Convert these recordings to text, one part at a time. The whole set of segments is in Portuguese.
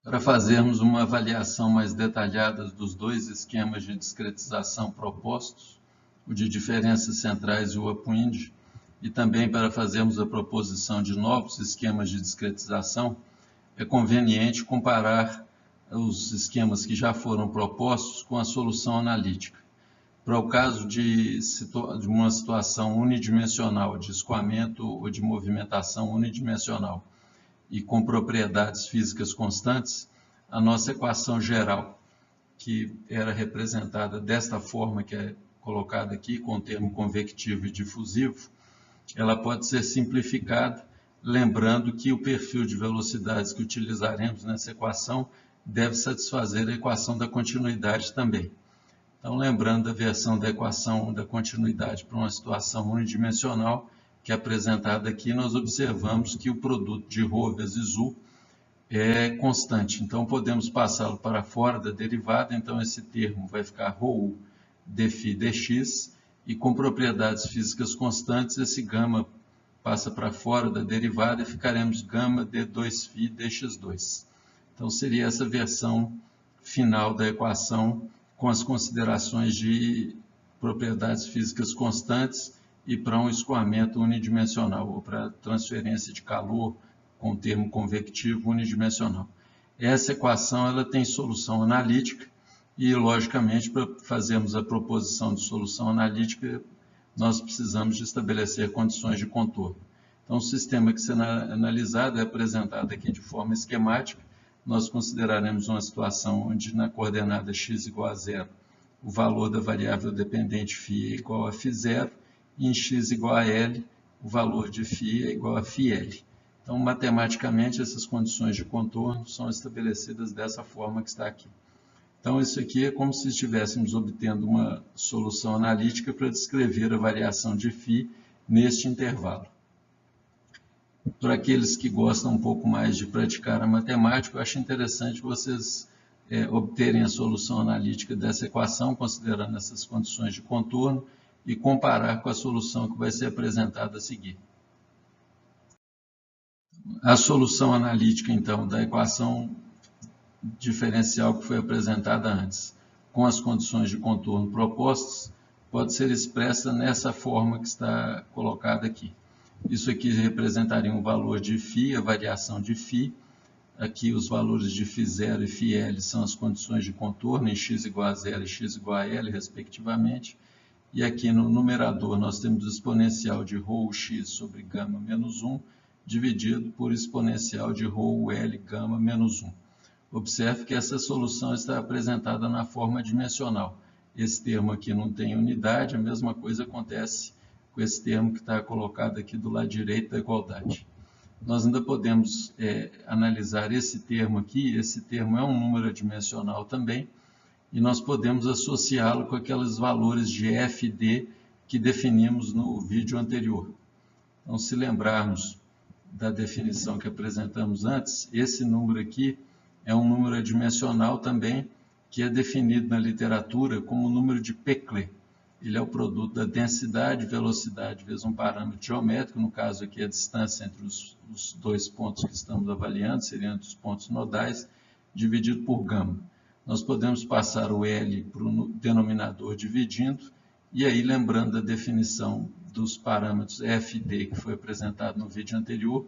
Para fazermos uma avaliação mais detalhada dos dois esquemas de discretização propostos, o de diferenças centrais e o upwind, e também para fazermos a proposição de novos esquemas de discretização, é conveniente comparar os esquemas que já foram propostos com a solução analítica. Para o caso de uma situação unidimensional, de escoamento ou de movimentação unidimensional, e com propriedades físicas constantes, a nossa equação geral, que era representada desta forma que é colocada aqui, com o termo convectivo e difusivo, ela pode ser simplificada, lembrando que o perfil de velocidades que utilizaremos nessa equação deve satisfazer a equação da continuidade também. Então, lembrando da versão da equação da continuidade para uma situação unidimensional, que é apresentada aqui, nós observamos que o produto de ρ vezes u é constante. Então, podemos passá-lo para fora da derivada. Então, esse termo vai ficar ρu dφ dx, e com propriedades físicas constantes, esse gama passa para fora da derivada e ficaremos gama d2φ dx2. Então, seria essa versão final da equação com as considerações de propriedades físicas constantes e para um escoamento unidimensional, ou para transferência de calor com termo convectivo unidimensional. Essa equação ela tem solução analítica e, logicamente, para fazermos a proposição de solução analítica, nós precisamos de estabelecer condições de contorno. Então, o sistema que será analisado é apresentado aqui de forma esquemática. Nós consideraremos uma situação onde, na coordenada x igual a zero, o valor da variável dependente φ é igual a φ0, e em x igual a L, o valor de φ é igual a φL. Então, matematicamente, essas condições de contorno são estabelecidas dessa forma que está aqui. Então, isso aqui é como se estivéssemos obtendo uma solução analítica para descrever a variação de φ neste intervalo. Para aqueles que gostam um pouco mais de praticar a matemática, eu acho interessante vocês obterem a solução analítica dessa equação, considerando essas condições de contorno, e comparar com a solução que vai ser apresentada a seguir. A solução analítica, então, da equação diferencial que foi apresentada antes, com as condições de contorno propostas, pode ser expressa nessa forma que está colocada aqui. Isso aqui representaria um valor de φ, a variação de φ. Aqui os valores de φ0 e φl são as condições de contorno, em x igual a zero e x igual a L, respectivamente. E aqui no numerador nós temos o exponencial de ρx sobre gama menos 1, dividido por exponencial de ρl gama menos 1. Observe que essa solução está apresentada na forma dimensional. Esse termo aqui não tem unidade, a mesma coisa acontece com esse termo que está colocado aqui do lado direito da igualdade. Nós ainda podemos analisar esse termo aqui. Esse termo é um número adimensional também, e nós podemos associá-lo com aqueles valores de f e d que definimos no vídeo anterior. Então, se lembrarmos da definição que apresentamos antes, esse número aqui é um número adimensional também, que é definido na literatura como o número de Peclet. Ele é o produto da densidade e velocidade vezes um parâmetro geométrico, no caso aqui a distância entre os dois pontos que estamos avaliando, seriam os pontos nodais, dividido por gama. Nós podemos passar o L para o denominador dividindo, e aí, lembrando da definição dos parâmetros f e d que foi apresentado no vídeo anterior,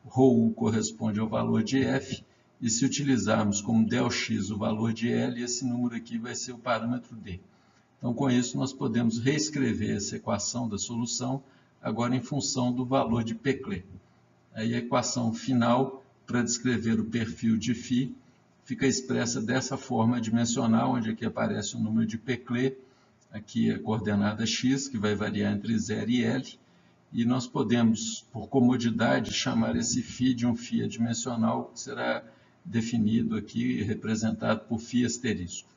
ρu corresponde ao valor de f, e se utilizarmos como ΔX o valor de L, esse número aqui vai ser o parâmetro d. Então, com isso, nós podemos reescrever essa equação da solução, agora em função do valor de Peclet. Aí a equação final, para descrever o perfil de φ, fica expressa dessa forma dimensional, onde aqui aparece o número de Peclet, aqui a coordenada x, que vai variar entre 0 e L, e nós podemos, por comodidade, chamar esse φ de um φ adimensional, que será definido aqui, representado por φ asterisco.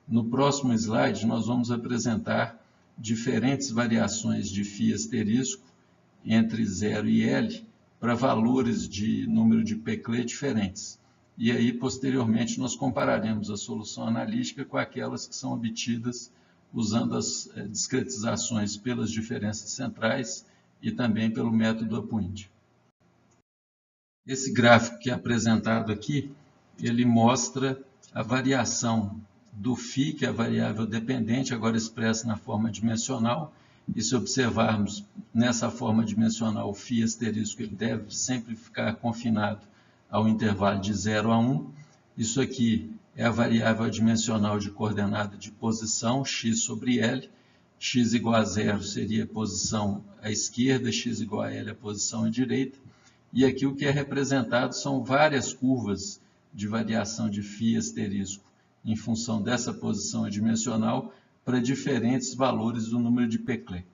No próximo slide, nós vamos apresentar diferentes variações de φ asterisco entre 0 e L para valores de número de Peclet diferentes. E aí, posteriormente, nós compararemos a solução analítica com aquelas que são obtidas usando as discretizações pelas diferenças centrais e também pelo método upwind. Esse gráfico que é apresentado aqui ele mostra a variação do φ, que é a variável dependente, agora expressa na forma dimensional. E se observarmos nessa forma dimensional, o φ asterisco ele deve sempre ficar confinado ao intervalo de 0 a 1. Isso aqui é a variável dimensional de coordenada de posição, x sobre L. X igual a 0 seria a posição à esquerda, x igual a L a posição à direita. E aqui o que é representado são várias curvas de variação de φ asterisco em função dessa posição adimensional para diferentes valores do número de Peclet.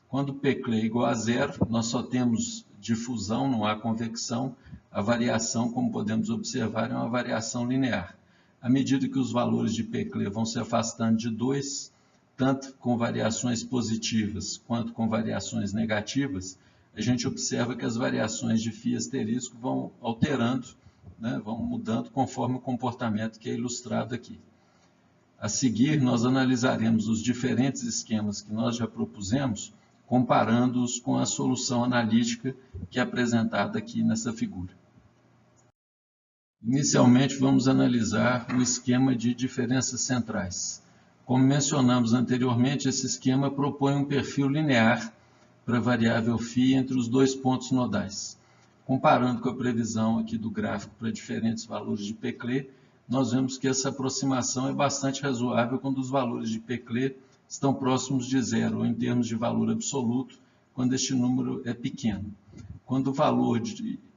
Quando Peclet é igual a 0, nós só temos difusão, não há convecção. A variação, como podemos observar, é uma variação linear. À medida que os valores de Peclet vão se afastando de 2, tanto com variações positivas quanto com variações negativas, a gente observa que as variações de φ asterisco vão alterando, né, vão mudando conforme o comportamento que é ilustrado aqui. A seguir, nós analisaremos os diferentes esquemas que nós já propusemos, comparando-os com a solução analítica que é apresentada aqui nessa figura. Inicialmente, vamos analisar o esquema de diferenças centrais. Como mencionamos anteriormente, esse esquema propõe um perfil linear para a variável φ entre os dois pontos nodais. Comparando com a previsão aqui do gráfico para diferentes valores de Peclet, nós vemos que essa aproximação é bastante razoável quando os valores de Peclet estão próximos de 0, ou em termos de valor absoluto, quando este número é pequeno. Quando o valor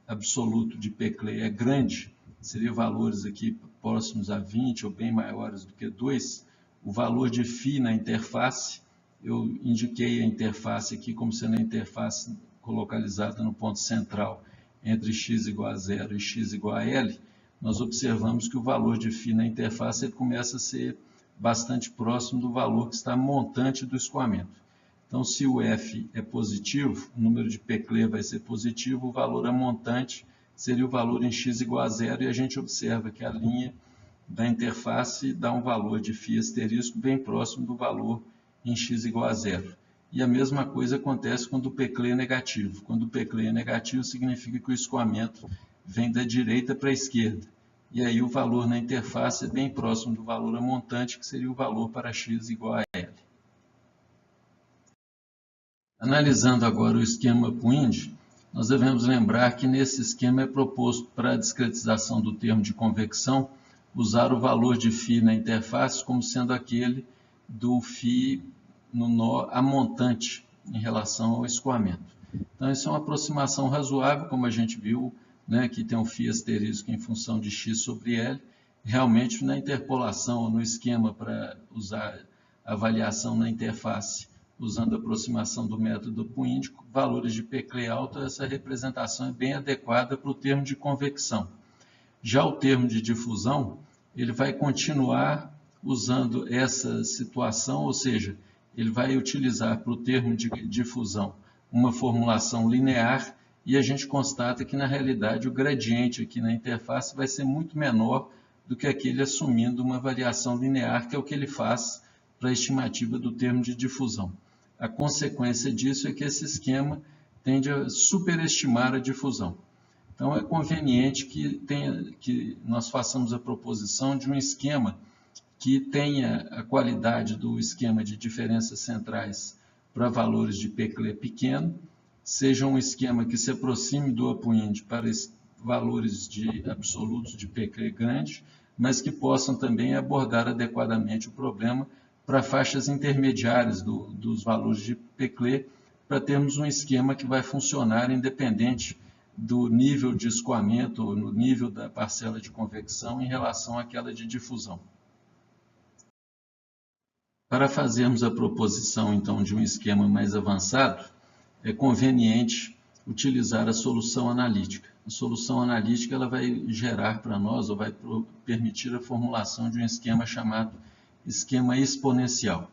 absoluto de Peclet é grande, seria valores aqui próximos a 20 ou bem maiores do que 2, o valor de φ na interface, eu indiquei a interface aqui como sendo a interface localizada no ponto central entre x igual a 0 e x igual a L, nós observamos que o valor de φ na interface ele começa a ser bastante próximo do valor que está montante do escoamento. Então, se o f é positivo, o número de Peclet vai ser positivo, o valor a montante seria o valor em x igual a 0, e a gente observa que a linha da interface dá um valor de φ asterisco bem próximo do valor em x igual a 0. E a mesma coisa acontece quando o Peclet é negativo. Quando o Peclet é negativo, significa que o escoamento vem da direita para a esquerda. E aí o valor na interface é bem próximo do valor a montante, que seria o valor para x igual a L. Analisando agora o esquema Puindi, nós devemos lembrar que nesse esquema é proposto para a discretização do termo de convecção usar o valor de φ na interface como sendo aquele do φ no nó a montante em relação ao escoamento. Então, isso é uma aproximação razoável, como a gente viu, né, que tem um φ asterisco em função de x sobre L. Realmente, na interpolação, ou no esquema para usar a avaliação na interface, usando a aproximação do método Puindi, valores de Peclet alto, essa representação é bem adequada para o termo de convecção. Já o termo de difusão, ele vai continuar usando essa situação, ou seja, ele vai utilizar para o termo de difusão uma formulação linear, e a gente constata que, na realidade, o gradiente aqui na interface vai ser muito menor do que aquele assumindo uma variação linear, que é o que ele faz para a estimativa do termo de difusão. A consequência disso é que esse esquema tende a superestimar a difusão. Então, é conveniente que nós façamos a proposição de um esquema que tenha a qualidade do esquema de diferenças centrais para valores de Peclet pequeno, seja um esquema que se aproxime do Puindi para valores absolutos de Peclet grande, mas que possam também abordar adequadamente o problema para faixas intermediárias dos valores de Peclet, para termos um esquema que vai funcionar independente do nível de escoamento ou no nível da parcela de convecção em relação àquela de difusão. Para fazermos a proposição, então, de um esquema mais avançado, é conveniente utilizar a solução analítica. A solução analítica ela vai gerar para nós, ou vai permitir a formulação de um esquema chamado esquema exponencial.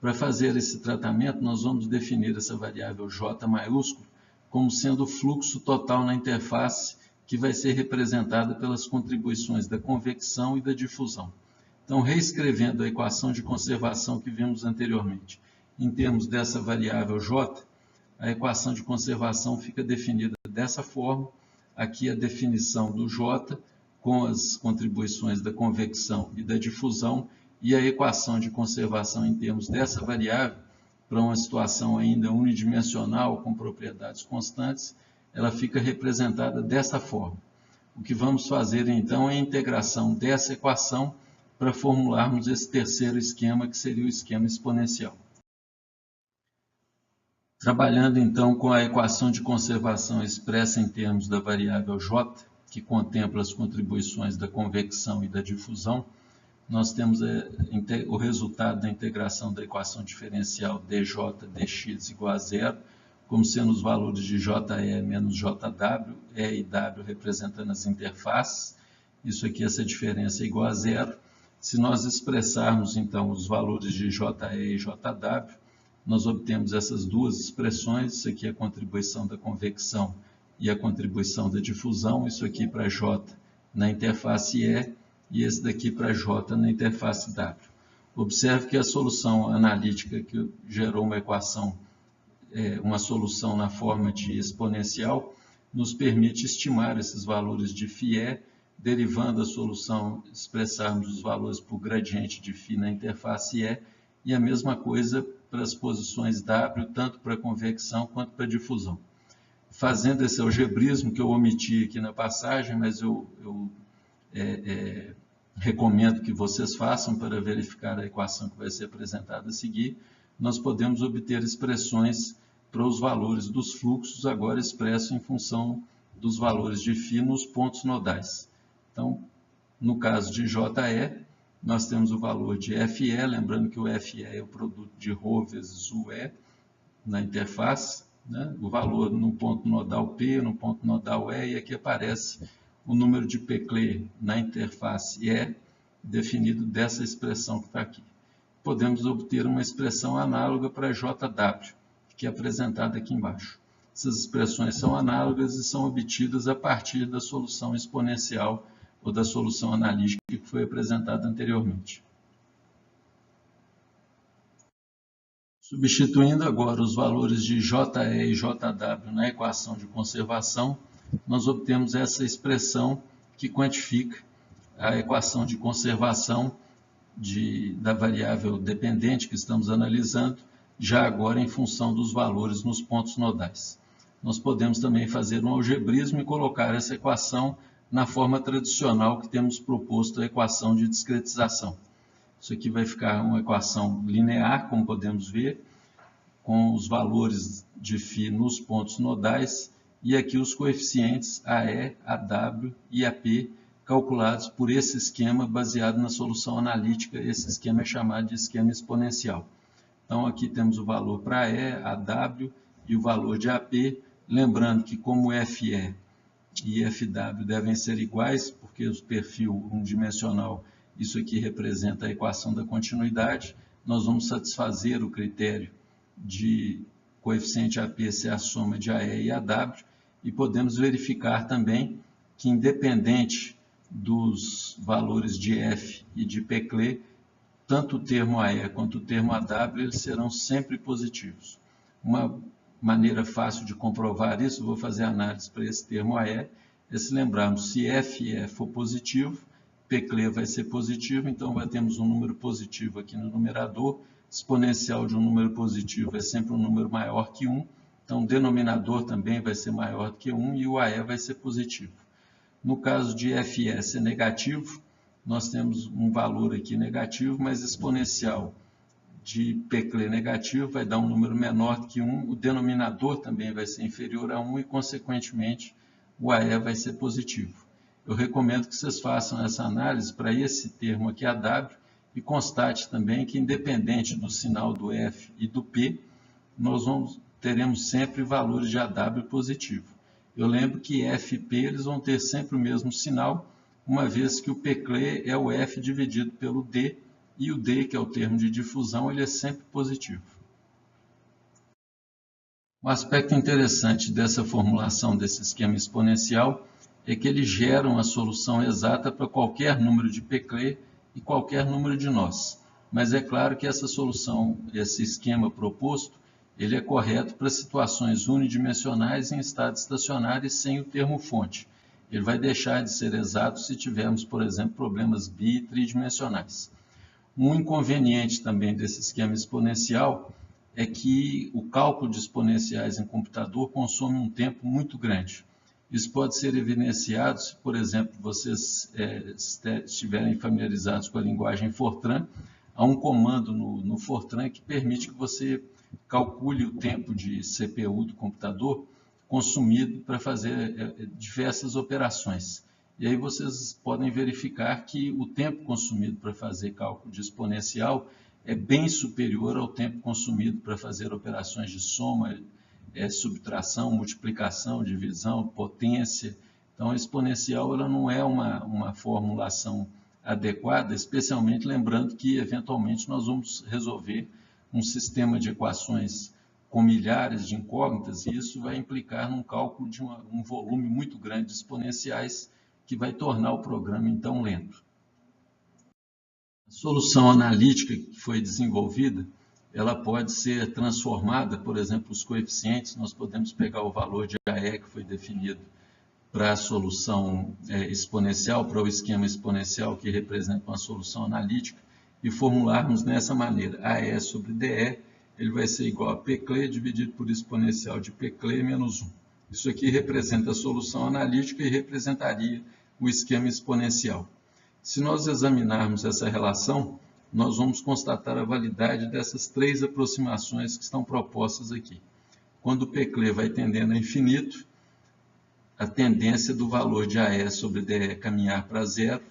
Para fazer esse tratamento, nós vamos definir essa variável J maiúsculo como sendo o fluxo total na interface, que vai ser representada pelas contribuições da convecção e da difusão. Então, reescrevendo a equação de conservação que vimos anteriormente, em termos dessa variável J, a equação de conservação fica definida dessa forma. Aqui a definição do J com as contribuições da convecção e da difusão, e a equação de conservação em termos dessa variável, para uma situação ainda unidimensional, com propriedades constantes, ela fica representada dessa forma. O que vamos fazer, então, é a integração dessa equação para formularmos esse terceiro esquema, que seria o esquema exponencial. Trabalhando, então, com a equação de conservação expressa em termos da variável J, que contempla as contribuições da convecção e da difusão, nós temos o resultado da integração da equação diferencial dj dx igual a zero, como sendo os valores de JE menos JW, E e W representando as interfaces. Isso aqui, essa diferença é igual a zero. Se nós expressarmos, então, os valores de JE e JW, nós obtemos essas duas expressões. Isso aqui é a contribuição da convecção e a contribuição da difusão. Isso aqui para J na interface E esse daqui para J na interface W. Observe que a solução analítica que gerou uma equação, uma solução na forma de exponencial, nos permite estimar esses valores de φE, derivando a solução, expressarmos os valores por gradiente de φ na interface E a mesma coisa para as posições W, tanto para convecção quanto para difusão. Fazendo esse algebrismo, que eu omiti aqui na passagem, mas eu recomendo que vocês façam para verificar a equação que vai ser apresentada a seguir, nós podemos obter expressões para os valores dos fluxos, agora expressos em função dos valores de φ nos pontos nodais. Então, no caso de JE, nós temos o valor de FE, lembrando que o FE é o produto de ρ vezes UE na interface, né? O valor no ponto nodal P, no ponto nodal E, e aqui aparece o número de Peclet na interface E, definido dessa expressão que está aqui. Podemos obter uma expressão análoga para JW, que é apresentada aqui embaixo. Essas expressões são análogas e são obtidas a partir da solução exponencial ou da solução analítica que foi apresentada anteriormente. Substituindo agora os valores de JE e JW na equação de conservação, nós obtemos essa expressão que quantifica a equação de conservação da variável dependente que estamos analisando, já agora em função dos valores nos pontos nodais. Nós podemos também fazer um algebrismo e colocar essa equação na forma tradicional que temos proposto a equação de discretização. Isso aqui vai ficar uma equação linear, como podemos ver, com os valores de φ nos pontos nodais e aqui os coeficientes AE, AW e AP calculados por esse esquema baseado na solução analítica. Esse esquema é chamado de esquema exponencial. Então, aqui temos o valor para E, AW e o valor de AP, lembrando que como FE e FW devem ser iguais, porque o perfil unidimensional, isso aqui representa a equação da continuidade, nós vamos satisfazer o critério de coeficiente AP ser a soma de AE e AW, e podemos verificar também que, independente dos valores de F e de Peclet, tanto o termo AE quanto o termo AW, eles serão sempre positivos. Uma maneira fácil de comprovar isso, vou fazer análise para esse termo AE, é se lembrarmos, se FE for positivo, Peclet vai ser positivo, então temos um número positivo aqui no numerador, exponencial de um número positivo é sempre um número maior que 1, então o denominador também vai ser maior do que 1 e o AE vai ser positivo. No caso de FE ser negativo, nós temos um valor aqui negativo, mas exponencial de Peclet negativo vai dar um número menor do que 1, o denominador também vai ser inferior a 1 e, consequentemente, o AE vai ser positivo. Eu recomendo que vocês façam essa análise para esse termo aqui, AW, e constate também que, independente do sinal do F e do P, nós teremos sempre valores de AW positivo. Eu lembro que F e P eles vão ter sempre o mesmo sinal, uma vez que o Peclet é o F dividido pelo D, e o D, que é o termo de difusão, ele é sempre positivo. Um aspecto interessante dessa formulação desse esquema exponencial é que ele gera uma solução exata para qualquer número de Peclet e qualquer número de nós. Mas é claro que essa solução, esse esquema proposto, ele é correto para situações unidimensionais em estado estacionário e sem o termo fonte. Ele vai deixar de ser exato se tivermos, por exemplo, problemas bi- e tridimensionais. Um inconveniente também desse esquema exponencial é que o cálculo de exponenciais em computador consome um tempo muito grande. Isso pode ser evidenciado se, por exemplo, vocês estiverem familiarizados com a linguagem Fortran. Há um comando no Fortran que permite que você calcule o tempo de CPU do computador consumido para fazer diversas operações. E aí vocês podem verificar que o tempo consumido para fazer cálculo de exponencial é bem superior ao tempo consumido para fazer operações de soma, subtração, multiplicação, divisão, potência. Então, a exponencial ela não é uma formulação adequada, especialmente lembrando que, eventualmente, nós vamos resolver um sistema de equações com milhares de incógnitas, e isso vai implicar num cálculo de um volume muito grande de exponenciais, que vai tornar o programa, então, lento. A solução analítica que foi desenvolvida, ela pode ser transformada, por exemplo, os coeficientes, nós podemos pegar o valor de AE que foi definido para a solução exponencial, para o esquema exponencial que representa uma solução analítica, e formularmos nessa maneira, AE sobre DE, ele vai ser igual a Pclé dividido por exponencial de Pclé menos 1. Isso aqui representa a solução analítica e representaria o esquema exponencial. Se nós examinarmos essa relação, nós vamos constatar a validade dessas três aproximações que estão propostas aqui. Quando o Pclé vai tendendo a infinito, a tendência do valor de AE sobre DE caminhar para zero.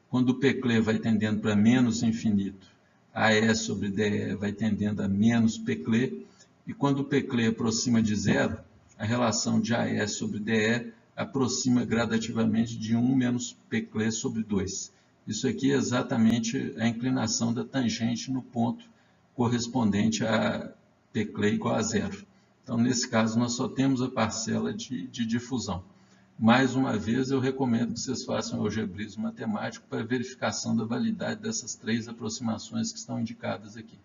Quando o Pclé vai tendendo para menos infinito, AE sobre DE vai tendendo a menos Pclé. E quando o Pclé aproxima de zero, a relação de AE sobre DE aproxima gradativamente de 1 menos Pclé sobre 2. Isso aqui é exatamente a inclinação da tangente no ponto correspondente a Pclé igual a zero. Então, nesse caso, nós só temos a parcela de difusão. Mais uma vez, eu recomendo que vocês façam o algebrismo matemático para verificação da validade dessas três aproximações que estão indicadas aqui.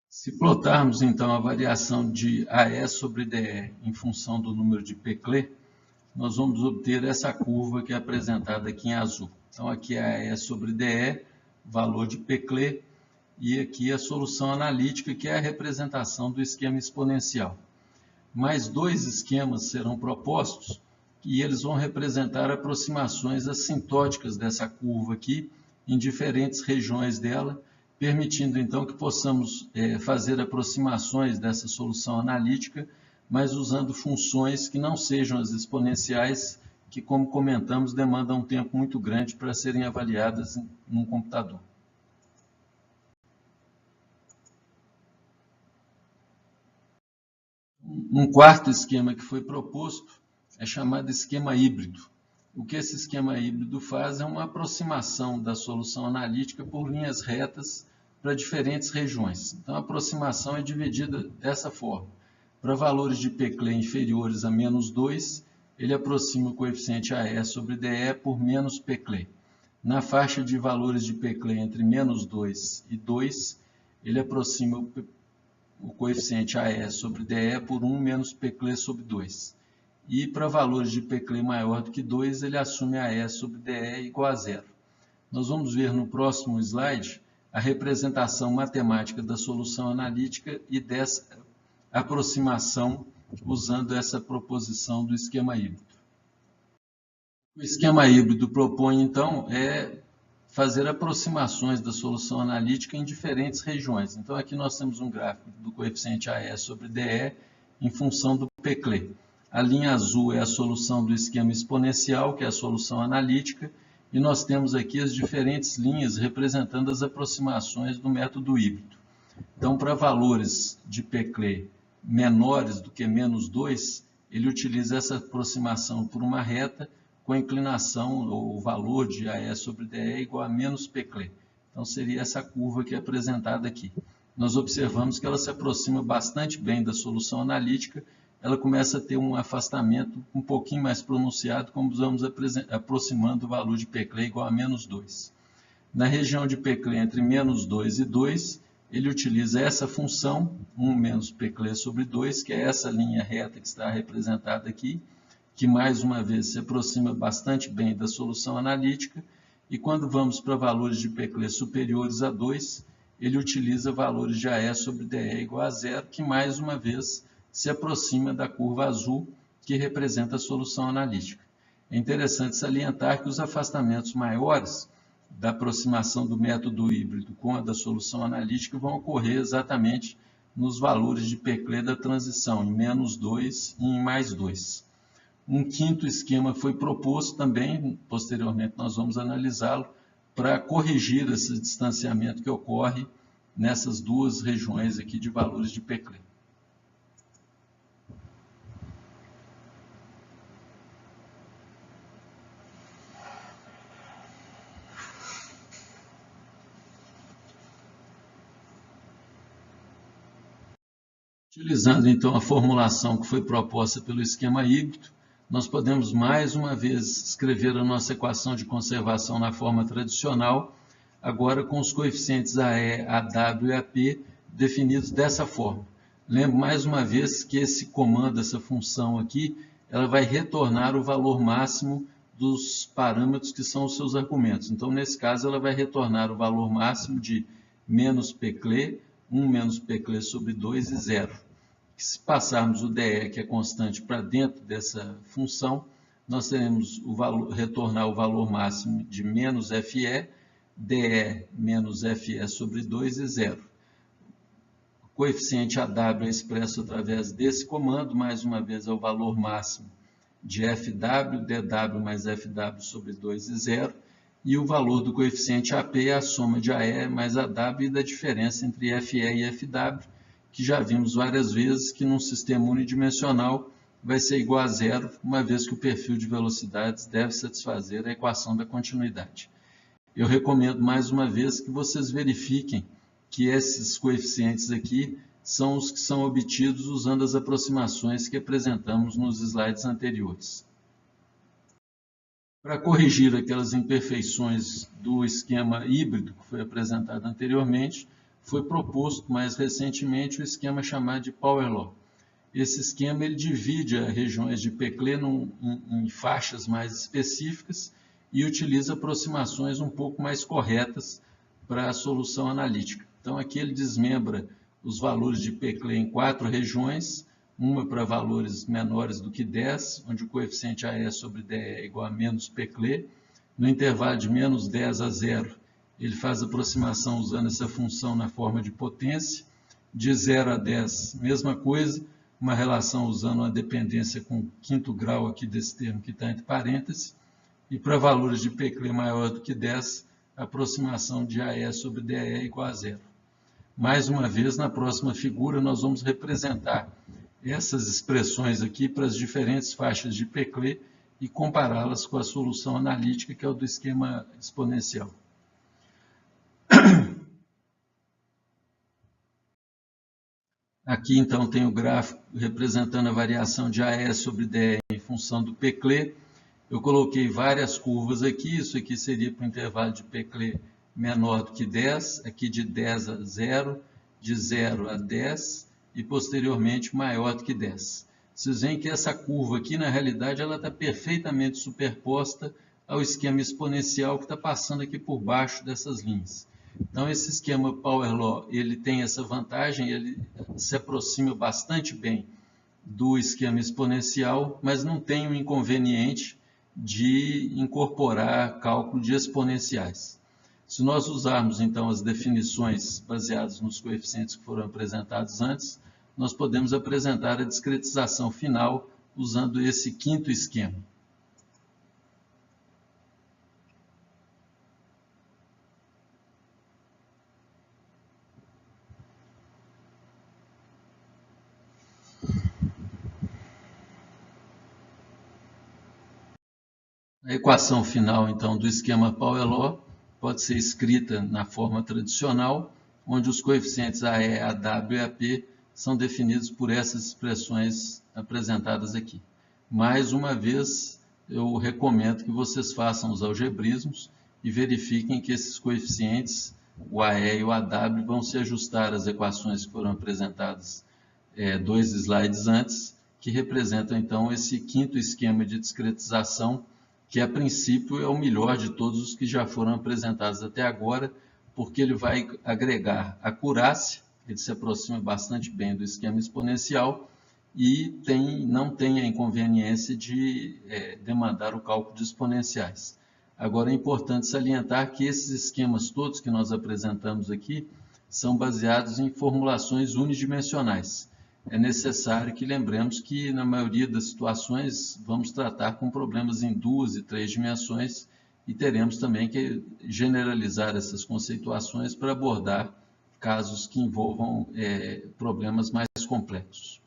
Se plotarmos, então, a variação de AE sobre DE em função do número de Pclé, nós vamos obter essa curva que é apresentada aqui em azul. Então, aqui é AE sobre DE, valor de Pclé, e aqui a solução analítica, que é a representação do esquema exponencial. Mais dois esquemas serão propostos, e eles vão representar aproximações assintóticas dessa curva aqui, em diferentes regiões dela, permitindo então que possamos fazer aproximações dessa solução analítica, mas usando funções que não sejam as exponenciais, que, como comentamos, demandam um tempo muito grande para serem avaliadas num computador. Um quarto esquema que foi proposto é chamado esquema híbrido. O que esse esquema híbrido faz é uma aproximação da solução analítica por linhas retas para diferentes regiões. Então, a aproximação é dividida dessa forma. Para valores de Pclé inferiores a menos 2, ele aproxima o coeficiente AE sobre DE por menos Pclé. Na faixa de valores de Pclé entre menos 2 e 2, ele aproxima o coeficiente AE sobre DE por 1 menos Pclé sobre 2. E para valores de Pclé maior do que 2, ele assume AE sobre DE igual a zero. Nós vamos ver no próximo slide a representação matemática da solução analítica e dessa aproximação usando essa proposição do esquema híbrido. O esquema híbrido propõe, então, fazer aproximações da solução analítica em diferentes regiões. Então, aqui nós temos um gráfico do coeficiente AE sobre DE em função do Pclé. A linha azul é a solução do esquema exponencial, que é a solução analítica, e nós temos aqui as diferentes linhas representando as aproximações do método híbrido. Então, para valores de Pclé menores do que menos 2, ele utiliza essa aproximação por uma reta com a inclinação, ou o valor de AE sobre DE igual a menos Pclé. Então, seria essa curva que é apresentada aqui. Nós observamos que ela se aproxima bastante bem da solução analítica, ela começa a ter um afastamento um pouquinho mais pronunciado, como vamos aproximando o valor de Pclé igual a menos 2. Na região de Pclé entre menos 2 e 2, ele utiliza essa função, 1 menos Peclet sobre 2, que é essa linha reta que está representada aqui, que mais uma vez se aproxima bastante bem da solução analítica, e quando vamos para valores de Peclet superiores a 2, ele utiliza valores de AE sobre DE igual a 0, que mais uma vez se aproxima da curva azul, que representa a solução analítica. É interessante salientar que os afastamentos maiores da aproximação do método híbrido com a da solução analítica vão ocorrer exatamente nos valores de Peclet da transição, em menos 2 e em mais 2. Um quinto esquema foi proposto também, posteriormente nós vamos analisá-lo, para corrigir esse distanciamento que ocorre nessas duas regiões aqui de valores de Peclet. Utilizando então a formulação que foi proposta pelo esquema híbrido, nós podemos mais uma vez escrever a nossa equação de conservação na forma tradicional, agora com os coeficientes AE, AW e AP definidos dessa forma. Lembro mais uma vez que esse comando, essa função aqui, ela vai retornar o valor máximo dos parâmetros que são os seus argumentos. Então, nesse caso, ela vai retornar o valor máximo de menos Peclet, 1 menos Peclet sobre 2 e 0. Se passarmos o DE, que é constante, para dentro dessa função, nós teremos retornar o valor máximo de menos FE, DE menos FE sobre 2 e 0. O coeficiente AW é expresso através desse comando, mais uma vez é o valor máximo de FW, DW mais FW sobre 2 e 0, e o valor do coeficiente AP é a soma de AE mais AW e da diferença entre FE e FW, que já vimos várias vezes que num sistema unidimensional vai ser igual a 0, uma vez que o perfil de velocidades deve satisfazer a equação da continuidade. Eu recomendo mais uma vez que vocês verifiquem que esses coeficientes aqui são os que são obtidos usando as aproximações que apresentamos nos slides anteriores. Para corrigir aquelas imperfeições do esquema híbrido que foi apresentado anteriormente, foi proposto mais recentemente o esquema chamado de Power Law. Esse esquema ele divide as regiões de Peclet em faixas mais específicas e utiliza aproximações um pouco mais corretas para a solução analítica. Então aqui ele desmembra os valores de Peclet em 4 regiões, uma para valores menores do que 10, onde o coeficiente AE sobre DE é igual a menos Peclet. No intervalo de menos 10 a 0, ele faz a aproximação usando essa função na forma de potência. De 0 a 10, mesma coisa, uma relação usando uma dependência com o quinto grau aqui desse termo que está entre parênteses. E para valores de Peclet maior do que 10, a aproximação de AE sobre DE é igual a 0. Mais uma vez, na próxima figura, nós vamos representar essas expressões aqui para as diferentes faixas de Peclet e compará-las com a solução analítica, que é o do esquema exponencial. Aqui, então, tem o gráfico representando a variação de AE sobre DE em função do Peclet. Eu coloquei várias curvas aqui, isso aqui seria para o intervalo de Peclet menor do que 10, aqui de 10 a 0, de 0 a 10 e posteriormente maior do que 10. Vocês veem que essa curva aqui, na realidade, ela está perfeitamente superposta ao esquema exponencial que está passando aqui por baixo dessas linhas. Então, esse esquema Power Law, ele tem essa vantagem, ele se aproxima bastante bem do esquema exponencial, mas não tem o inconveniente de incorporar cálculo de exponenciais. Se nós usarmos, então, as definições baseadas nos coeficientes que foram apresentados antes, nós podemos apresentar a discretização final usando esse quinto esquema. A equação final, então, do esquema Power Law pode ser escrita na forma tradicional, onde os coeficientes AE, AW e AP são definidos por essas expressões apresentadas aqui. Mais uma vez, eu recomendo que vocês façam os algebrismos e verifiquem que esses coeficientes o AE e o AW vão se ajustar às equações que foram apresentadas 2 slides antes, que representam então esse quinto esquema de discretização, que a princípio é o melhor de todos os que já foram apresentados até agora, porque ele vai agregar acurácia, ele se aproxima bastante bem do esquema exponencial e não tem a inconveniência de demandar o cálculo de exponenciais. Agora é importante salientar que esses esquemas todos que nós apresentamos aqui são baseados em formulações unidimensionais. É necessário que lembremos que, na maioria das situações, vamos tratar com problemas em 2 e 3 dimensões e teremos também que generalizar essas conceituações para abordar casos que envolvam problemas mais complexos.